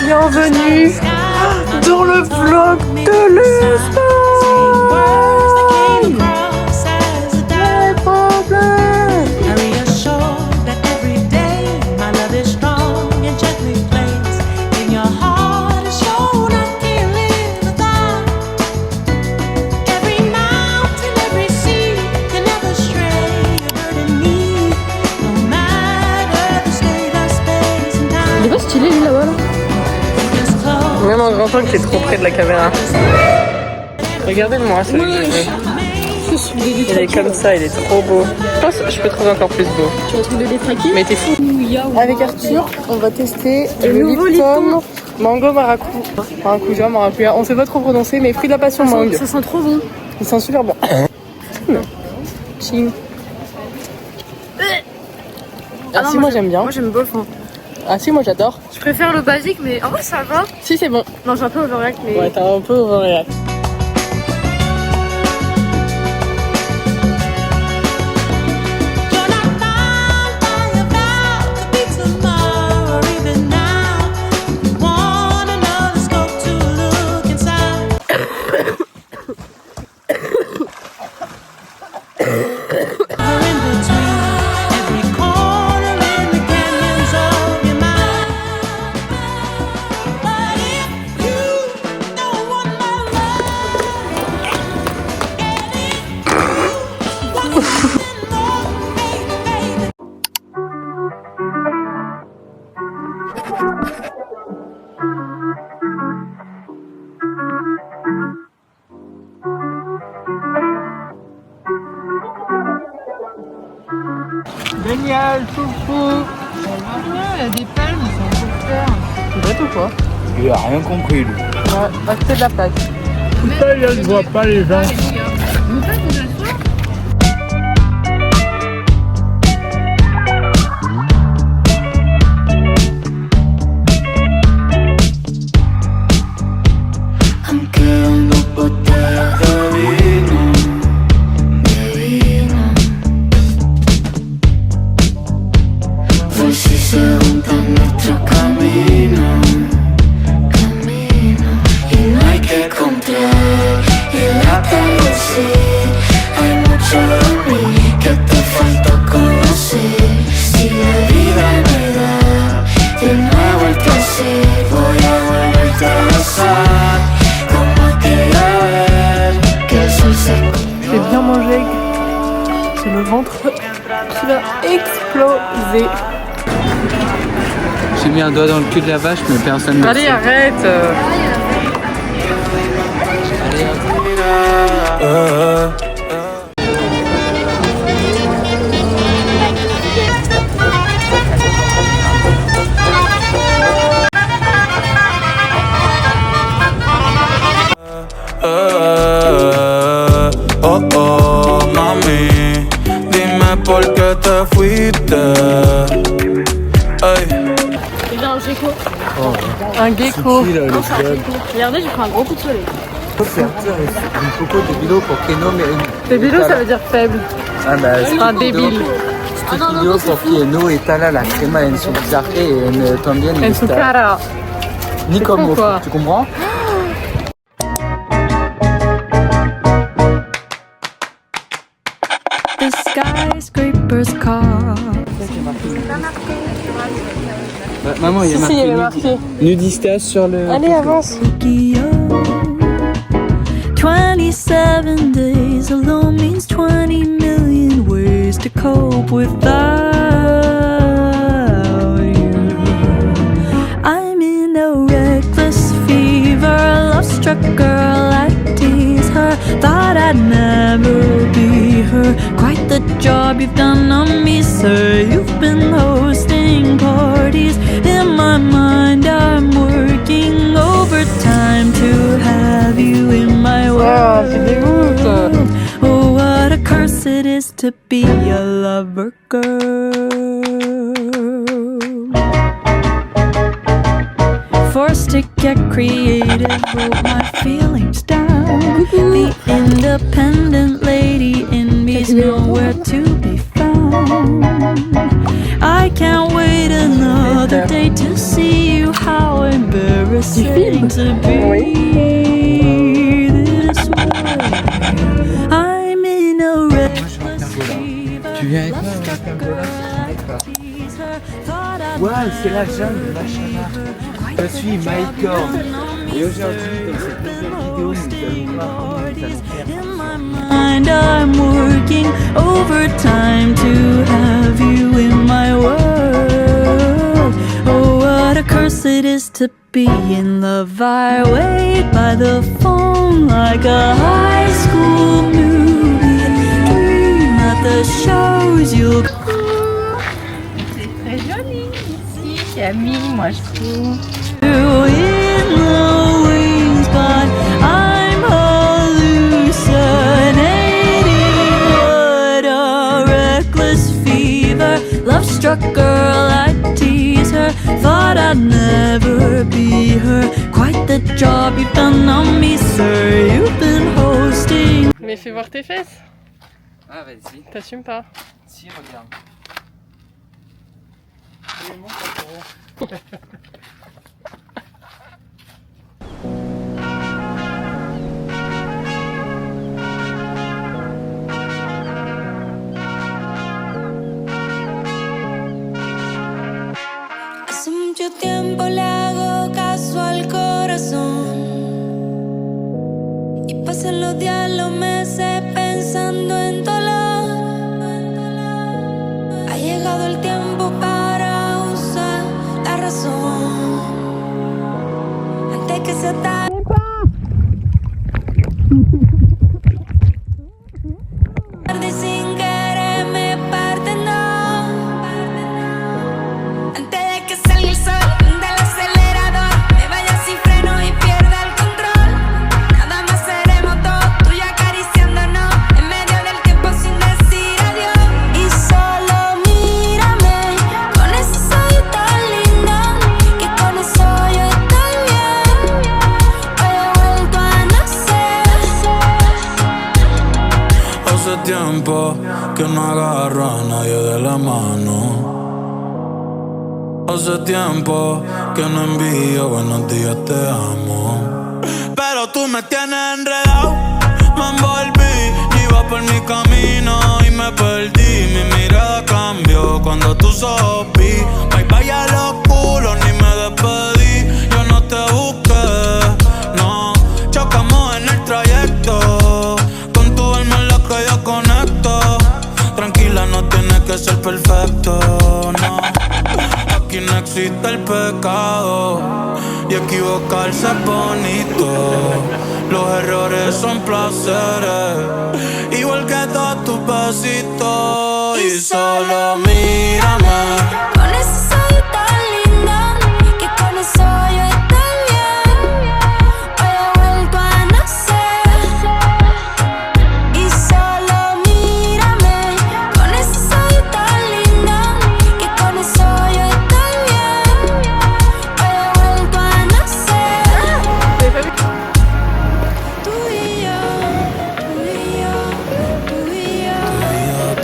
Bienvenue dans le vlog de l'Espagne. Il est pas stylé lui là-bas là. Même en grand angle, c'est trop près de la caméra. Regardez-moi, c'est il est comme ça, il est trop beau. Je pense que je peux trouver encore plus beau. Tu vas trouver des traqués. Mais t'es fou. Avec Arthur, on va tester le nouveau Lipton Mango Maracuja, Maracuja. On sait pas trop prononcer, mais fruit de la passion mangue. Ça sent trop bon. Il sent super bon. Ching. Ah si, moi j'aime bien. Moi j'aime bof. Hein. Ah si, moi j'adore. Je préfère le basique, mais en vrai ça va. Si, c'est bon. Non, j'ai un peu overreact, mais. Ouais, t'as un peu overreact. Génial, foufou. Il y a des palmes, c'est un peu faire. C'est vrai ou quoi? Il a rien compris lui. Ouais, acheter de la place. Pourquoi il ne voit pas les gens? J'ai bien mangé. C'est le ventre qui va exploser. J'ai mis un doigt dans le cul de la vache, mais personne ne Allez, sait. arrête. Oh oh, mami, dime por qué te fuiste. Hey. J'ai un gecko. Un gecko. Qui là, le club? Regardez, j'ai pris un gros coup de soleil. Un poco de vidéo pour que no me... Débilo, ça veut dire faible. Ah bah, Un débile. Stupido porque no está la crema en su visaje et también En su está... cara. Ni C'est comme con, quoi. tu comprends? The skyscraper's car. Maman, il y a Si, il y avait marqué marqué. Nudistas sur le... Allez, avance. 27 days alone means 20 million ways to cope without you. I'm in a reckless fever, love struck her. Thought I'd never be her. Quite the job you've done on me, sir. You've been hosting parties. In my mind I'm working overtime to have you in my world. Oh, what a curse it is to be a lover girl. Forced to get creative, wrote my feelings down. The independent lady in me's nowhere to be found. I can't wait another day to see you. How embarrassing to be this way. I'm in a restless fever. Tu viens avec moi? Ouais, c'est la Jeanne, machin là. Je suis Mike Horn. Et aujourd'hui, dans cette nouvelle vidéo, nous allons voir comment nous allons faire. And I'm working overtime to have you in my world. Oh, what a curse it is to be in love. I wait by the phone like a high school movie. Dream at the shows you'll. Très joli ici, Camille, moi je trouve. In the wings, but I'm hallucinating. What a reckless fever. Love-struck girl, I tease her. Thought I'd never be her. Quite the job you've done on me, sir. You've been hosting. Mais fais voir tes fesses. Ah, vas-y. T'assumes pas. Si, regarde. Hace mucho tiempo le hago caso al corazón y pasan los días, los meses pensando en dolor. Ha llegado el tiempo para usar la razón antes que se tarde. Sin querer me parte, no. Antes de que salga el sol del acelerador, me vaya sin freno y pierda el control. Nada más seremos dos, tú y yo acariciándonos en medio del tiempo sin decir adiós. Y solo mírame con ese ojito lindo, que con eso yo estoy bien. Hoy he vuelto a nacer. Hace tiempo que no agarro a nadie de la mano. Hace tiempo que no envío buenos días, te amo. Pero tú me tienes enredado, me envolví, iba por mi camino y me perdí. Mi mirada cambió cuando tus ojos vi. Bye bye a los culos, ni me despedí. Yo no te busqué, no. Chocamos en el trayecto, con tu alma es la que yo conecto. Tranquila, no tienes que ser perfecto, no. Aquí no existe el pecado y equivocarse es bonito. Los errores son placeres, igual que todos tus besitos. Y solo mírame Con ese ojito lindo, que con eso yo estoy bien. Hoy he vuelto a nacer. Y solo mírame con ese ojito lindo, que con eso yo estoy bien. Hoy he vuelto a nacer. Tú y yo, tú y yo, tú y yo, tú y yo,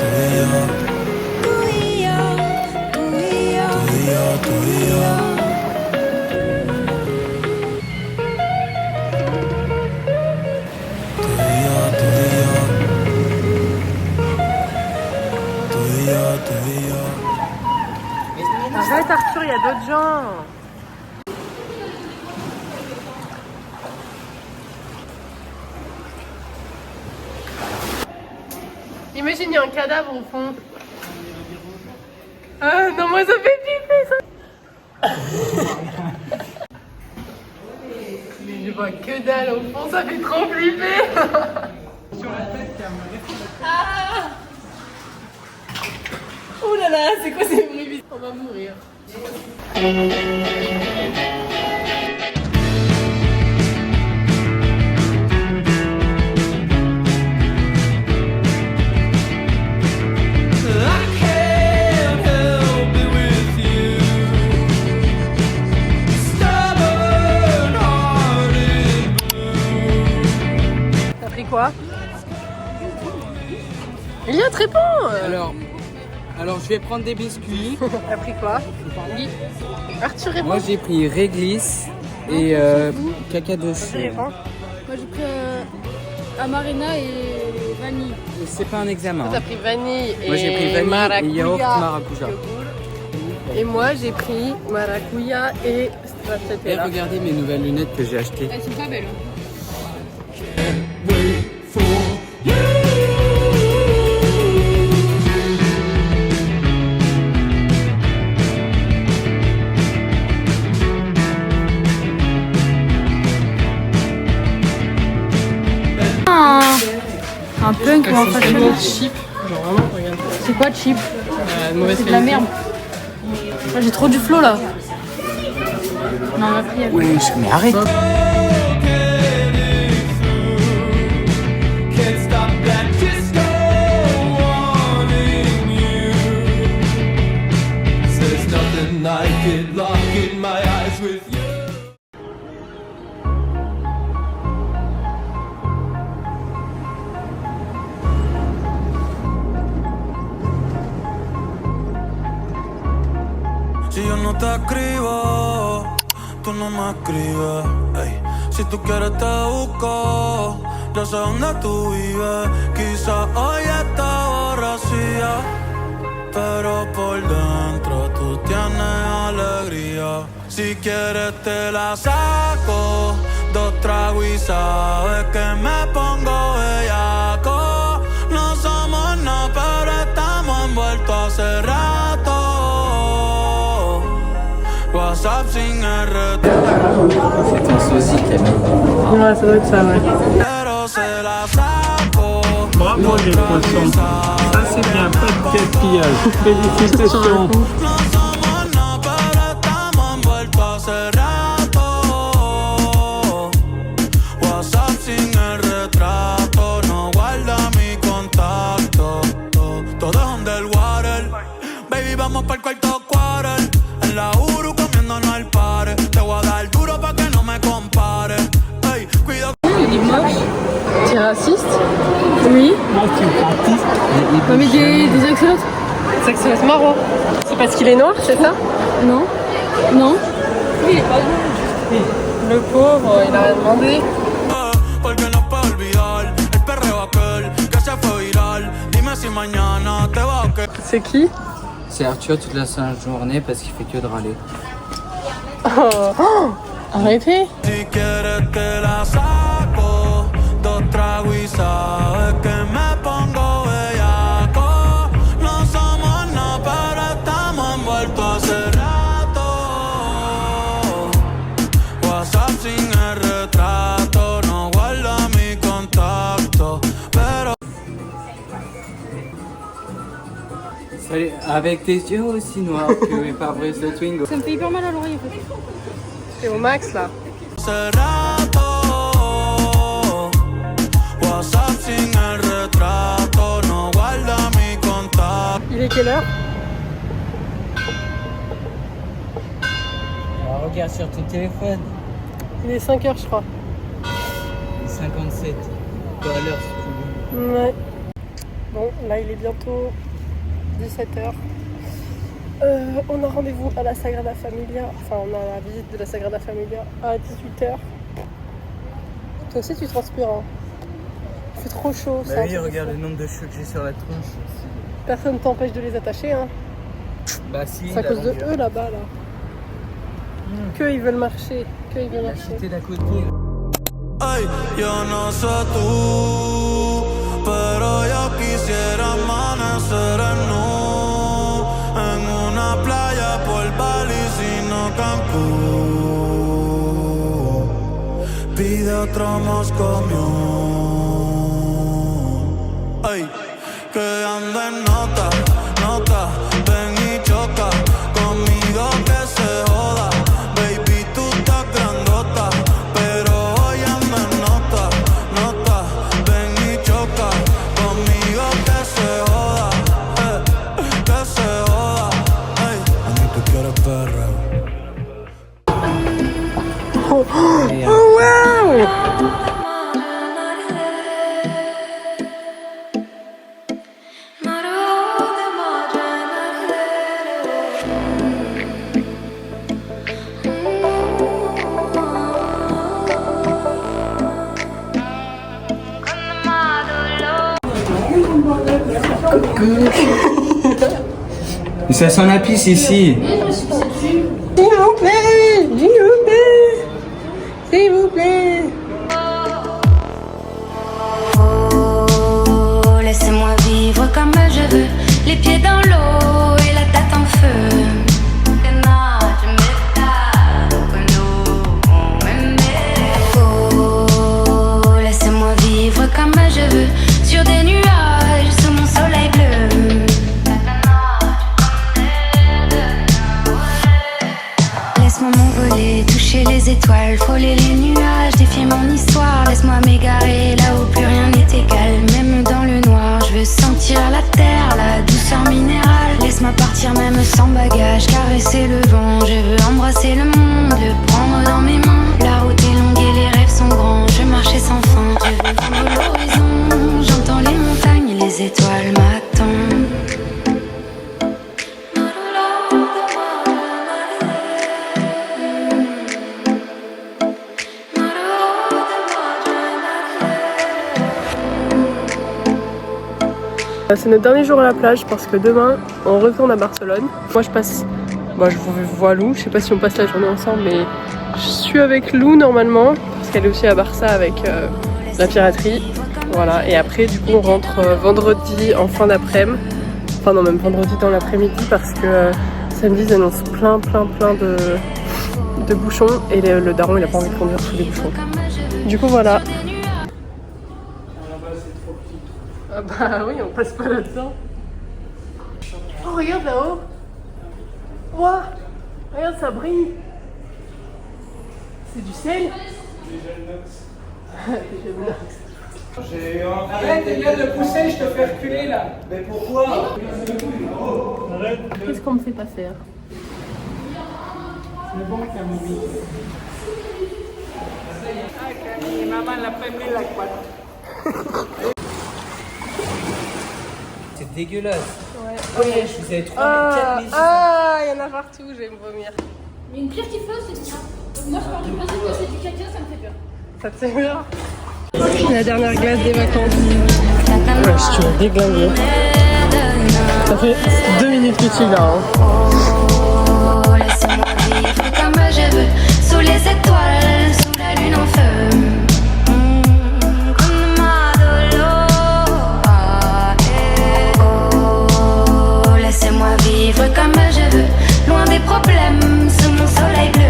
tú y yo, tú y yo, tú y yo. Arrête Arthur, il y a d'autres gens. Imagine, il y a un cadavre au fond. Ah non, moi ça fait flipper ça. Je vais vois que dalle au fond, ça fait trop flipper. Oh là là, c'est quoi ces bruits bizarres? On va mourir. T'as pris quoi? Il y a très bon. Alors je vais prendre des biscuits. T'as pris quoi? Arthur répond. Moi j'ai pris réglisse et cacadoche. Moi j'ai pris amarena et vanille. C'est pas un examen. T'as pris vanille et Moi j'ai pris vanille maracuja. et yaourt maracuja. Et moi j'ai pris maracuja et Et stracciatella. regardez mes nouvelles lunettes que j'ai achetées. Elles sont pas belles. Un punk ou un fashion Cheap. Genre vraiment, regarde. C'est quoi cheap? Mauvaise C'est de la merde. Ah, j'ai trop du flow là. Non, on a pris. Wesh, mais arrête. Can't stop that disco wanting you. There's nothing like it, locking my eyes with you. Si yo no te escribo, tú no me escribes. Ey. Si tú quieres te busco, yo sé dónde tú vives. Quizás hoy está borracía, pero por dentro tú tienes alegría. Si quieres te la saco, 2 tragos y sabes que me pongo bellaco. No somos nada, pero estamos envueltos hace rato. WhatsApp sin RT. C'est ton sosie qui a mis. Ouais, ça doit être ça, ouais. Pero se la saco. Bravo les poissons. Ça c'est bien, pas de gaspillage. Félicitations. No somos nada, pero estamos envueltos hace rato. WhatsApp sin el retrato. No guarda mi contacto. Todo es underwater. Baby, vamos pa'l cuarto quarter. En la Uru comiéndonos al pare. Te voy a dar duro pa' que no me compare. Ey, cuidado. T'es raciste? Oui. Non, mais des axolotes? C'est que c'est marrant. C'est parce qu'il est noir, c'est ça? Non. Non. Le pauvre, il a rien demandé. Porque no puedo olvidar el perreo aquel que se fue viral. Dime si mañana te va a quedar. C'est qui? C'est Arthur toute la journée parce qu'il fait que de râler. Oh, arrêtez. Si quieres te la saco, 2 tragos y sabes que me pongo bellaco. No somos nada, pero estamos envueltos hace rato. WhatsApp sin el retrato, no guarda mi contacto, pero Salut, avec tes yeux aussi noirs que mes pare-brise de Twingo. Ça me fait hyper mal à l'oreille en fait. T'es au max là. hace rato. WhatsApp sin el retrato, no guarda mi contacto. Il est quelle heure? Alors, regarde sur ton téléphone. Il est 5h je crois. 57. Pas à l'heure si tu veux. Ouais. Bon, là il est bientôt 17h. On a rendez-vous à la Sagrada Familia. Enfin, on a la visite de la Sagrada Familia à 18h. Toi aussi tu transpires, hein. Il fait trop chaud. Bah c'est un oui, truc de regarde fou. le nombre de cheveux que j'ai sur la tronche. Personne t'empêche de les attacher, hein. Bah si, C'est à cause de eux là-bas, là. Que ils veulent marcher. Que ils veulent La marcher. cité d'à côté. Ay, yo no sé tú, pero yo quisiera amanecer en nu, en una playa por Bali, sino Cancún. otro moscomión. Ay, que anda en nota, nota, ven y choca conmigo que se joda. Baby, tú estás grandota, pero hoy anda en nota, nota, ven y choca conmigo que se joda, que se joda. Ay, a mí tú quieres perreo. Oh wow! Ça sent la pisse ici. S'il vous plaît, s'il vous plaît, s'il vous plaît. Oh, laissez-moi vivre comme je veux, les pieds dans l'eau et la tête en feu. Oh, laissez-moi vivre comme je veux, sur des nuages sous mon soleil bleu. Laisse-moi m'envoler, toucher les étoiles, frôler les nuages, défier mon histoire. Laisse-moi m'égarer là où plus rien n'est égal, même dans le noir. Je veux sentir la terre, la douceur minérale. Laisse-moi partir même sans bagage, caresser le vent. Je veux embrasser le monde, le prendre dans mes mains. La route est longue et les rêves sont grands, je veux marcher sans fin. Je veux voir l'horizon, j'entends les montagnes, les étoiles m'attendent. C'est notre dernier jour à la plage parce que demain on retourne à Barcelone. Moi je vous vois Lou, je sais pas si on passe la journée ensemble mais je suis avec Lou normalement parce qu'elle est aussi à Barça avec la piraterie. Voilà, et après du coup on rentre vendredi en fin d'après-midi. Enfin non, même vendredi dans l'après-midi parce que samedi ils annoncent plein de bouchons et le daron il a pas envie de conduire sous les bouchons. Du coup voilà. Ah bah oui, on passe pas là-dedans. Oh regarde là-haut. Ouah, regarde ça brille. C'est du sel. Arrête, il vient de pousser, je te fais reculer là. Mais pourquoi? Qu'est-ce qu'on me fait pas faire? C'est bon qu'un mobile. Maman l'a pas mis la couette. C'est dégueulasse. Ouais. Oui, je vous ai 3 000, 4 000. Ah, il y en a partout, je vais me vomir. Mais une pire qui flotte, c'est ça. Moi, je pars du principe que c'est du caca, ça me fait peur. Ça te fait peur? La dernière glace des vacances. Ouais, je suis déglinguée. Ça fait 2 minutes que tu l'as. Hein. Oh, laisse-moi vivre comme je veux, sous les étoiles, sous la lune en feu. Oh, laissez-moi vivre comme je veux, loin des problèmes, sous mon soleil bleu.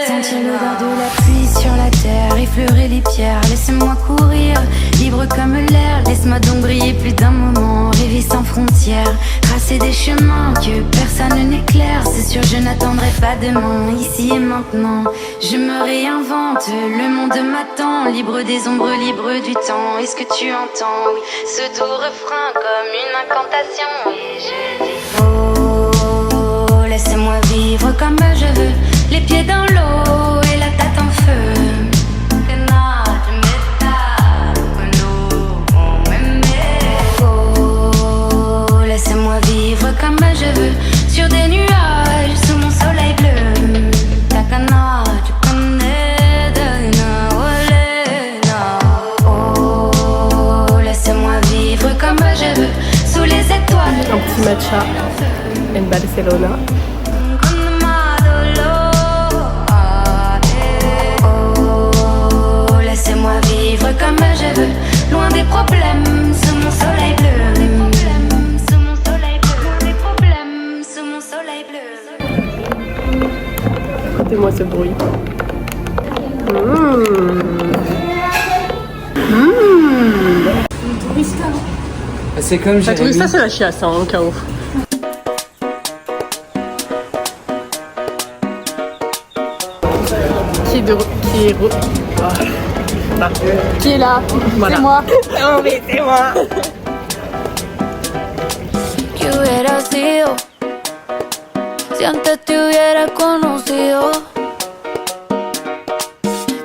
Sentir l'odeur de la pluie sur la terre, effleurer les pierres, laissez-moi courir, libre comme l'air. Laisse-moi donc briller plus d'un moment, rêver sans frontières, tracer des chemins que personne n'éclaire. C'est sûr, je n'attendrai pas demain, ici et maintenant. Je me réinvente, le monde m'attend, libre des ombres, libre du temps. Est-ce que tu entends, oui, ce doux refrain comme une incantation? Et je vis. Oh, laissez-moi vivre comme je veux, les pieds dans l'eau et la tête en feu. Oh, laissez-moi vivre comme je veux, sur des nuages, sous mon soleil bleu. Takana, tu connais de oh, laissez-moi vivre comme je veux, sous les étoiles. Un petit matcha en Barcelona. Laissez-moi vivre comme je veux, loin des problèmes, sous mon soleil bleu. Sous mon soleil bleu, des problèmes, sous mon soleil bleu. Écoutez-moi ce bruit. C'est comme La Jérémy. tourista, c'est la chiasse, hein, au cas où. Qui est là? Voilà. C'est moi. Oh mais c'est moi. ¿Qué hubiera sido si antes te hubiera conocido?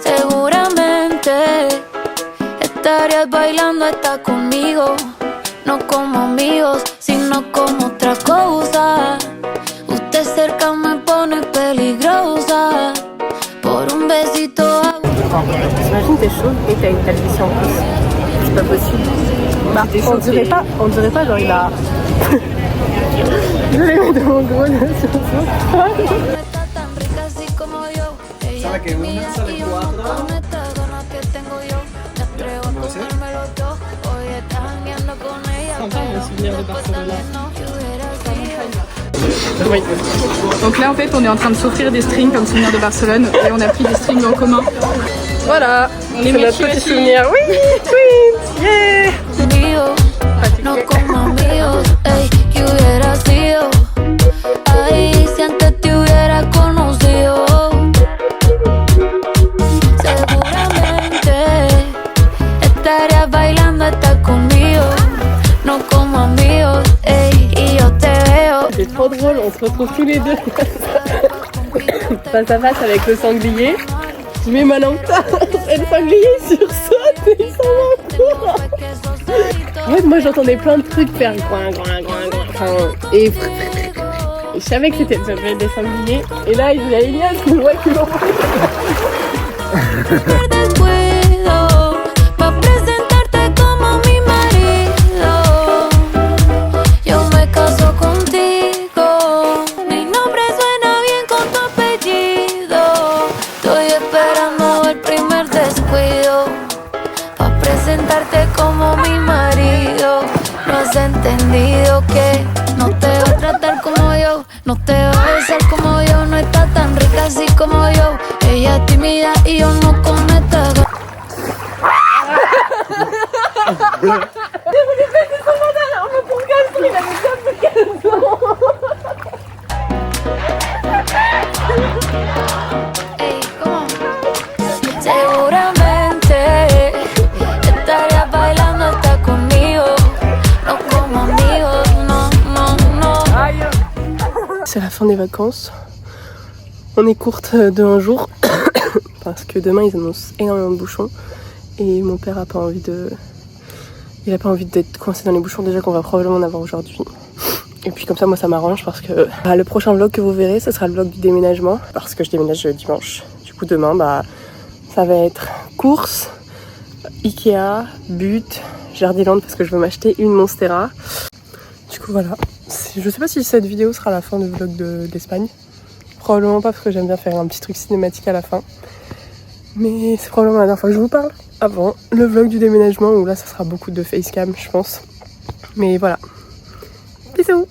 Seguramente estarías bailando hasta conmigo, no como amigos, sino como otra cosa. Usted cerca me pone peligrosa, por un besito hago. T'imagines t'es chaud et t'as une calvitie en plus. C'est pas possible. Bah, on dirait pas genre il a... Je vais mettre mon gros nez sur ça. Está tan rica así como yo. Ella es mía y yo no con estas ganas que tengo yo. Me atrevo a comérmelo yo. Hoy estás jangueando con ella, pero después también no. ¿Qué hubiera sido? Oui. Donc là en fait on est en train de s'offrir des strings comme souvenir de Barcelone et on a pris des strings en commun. Voilà, c'est les notre machi petit machi. souvenir. Oui, oui, yeah. Conmigo, no como amigos, ey, ¿qué hubiera sido? Ay, si antes te hubiera conocido. Seguramente estarías bailando hasta conmigo, no como amigos, ey, y yo te veo. C'est trop drôle, on se retrouve tous les deux face à face avec le sanglier. Je mets ma lampe et le sanglier sursaute et il s'en va en courant. En fait, moi j'entendais plein de trucs faire groin, groin, groin, groin. Enfin, et je savais que c'était des sangliers. Et là, il y a Elias qui me voit qui m'en Descuido, pa' presentarte como mi marido. Yo me caso contigo. Mi nombre suena bien con tu apellido. Estoy esperando el primer descuido pa' presentarte como mi marido. No has entendido que no te va a tratar como yo, no te va a besar como yo, no está tan rica así como yo. Ella es tímida y yo no con esta. Ey, ¿cómo? Seguramente estarías bailando hasta conmigo, no como amigos, no, no, no. C'est la fin des vacances. On est courte de un jour parce que demain ils annoncent énormément de bouchons et mon père a pas envie de... Il a pas envie d'être coincé dans les bouchons déjà qu'on va probablement en avoir aujourd'hui. Et puis comme ça moi ça m'arrange parce que le prochain vlog que vous verrez ce sera le vlog du déménagement parce que je déménage dimanche. Du coup demain ça va être course, Ikea, but, Jardiland parce que je veux m'acheter une Monstera. Du coup voilà. Je sais pas si cette vidéo sera la fin du vlog d'Espagne. Probablement pas parce que j'aime bien faire un petit truc cinématique à la fin. Mais c'est probablement la dernière fois que je vous parle. Avant le vlog du déménagement où là ça sera beaucoup de facecam je pense. Mais voilà. Bisous.